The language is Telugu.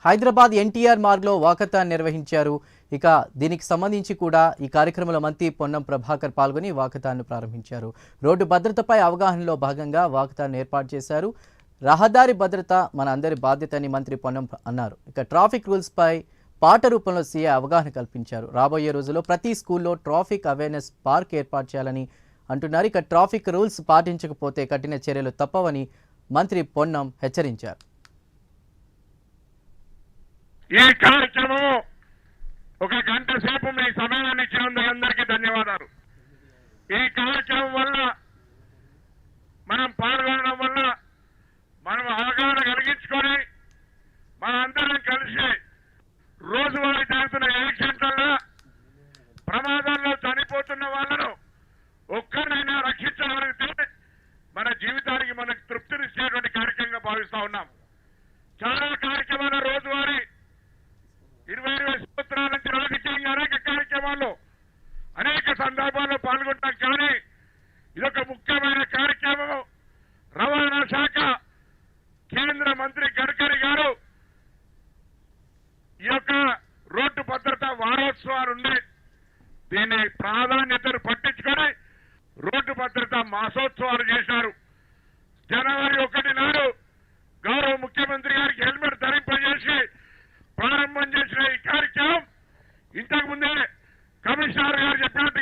హైదరాబాద్ ఎన్టీఆర్ మార్గ్లో వాకథాన్ నిర్వహించారు. ఇక దీనికి సంబంధించి కూడా ఈ కార్యక్రమంలో మంత్రి పొన్నం ప్రభాకర్ పాల్గొని వాకథాన్ను ప్రారంభించారు. రోడ్డు భద్రతపై అవగాహనలో భాగంగా వాకథాన్ ఏర్పాటు చేశారు. రహదారి భద్రత మన అందరి బాధ్యత అని మంత్రి పొన్నం అన్నారు. ఇక ట్రాఫిక్ రూల్స్ పై పాట రూపంలో సీఏ అవగాహన కల్పించారు. రాబోయే రోజుల్లో ప్రతి స్కూల్లో ట్రాఫిక్ అవేర్నెస్ పార్క్ ఏర్పాటు చేయాలని అంటున్నారు. ఇక ట్రాఫిక్ రూల్స్ పాటించకపోతే కఠిన చర్యలు తప్పవని మంత్రి పొన్నం హెచ్చరించారు. ఈ కార్యక్రమం ఒక గంట సేపు మీ సమయాన్ని ఇచ్చినందుకు అందరికీ ధన్యవాదాలు. ఈ కార్యక్రమం వల్ల మనం పాల్గొనడం వల్ల మనం అవగాహన కలిగించుకొని మనందరం కలిసి రోజువారీ జరుగుతున్న యాక్సిడెంట్లలో ప్రమాదాల్లో చనిపోతున్న వాళ్ళను ఒక్కరినైనా రక్షించగలిగితే మన జీవితానికి మనకు తృప్తినిచ్చేటువంటి కార్యక్రమంగా భావిస్తా ఉన్నాం. చాలా కార్యక్రమాల రోజువారీ 20 సంవత్సరాల నుంచి రాజకీయంగా అనేక కార్యక్రమాల్లో అనేక సందర్భాల్లో పాల్గొంటాం. కానీ ఇదొక ముఖ్యమైన కార్యక్రమం. రవాణా శాఖ కేంద్ర మంత్రి గడ్కరీ గారు ఈ యొక్క రోడ్డు భద్రత వారోత్సవాలు ఉన్నాయి. దీని ప్రాధాన్యతను పట్టించుకొని రోడ్డు భద్రత మాసోత్సవాలు చేశారు. జనవరి 1 నాడు గౌరవ ముఖ్యమంత్రి గారికి హెల్మెట్ ధరింపజేసి ప్రారంభం చేసిన ఈ కార్యక్రమం ఇంతకు ముందే కమిషనర్ గారు చెప్పినట్టు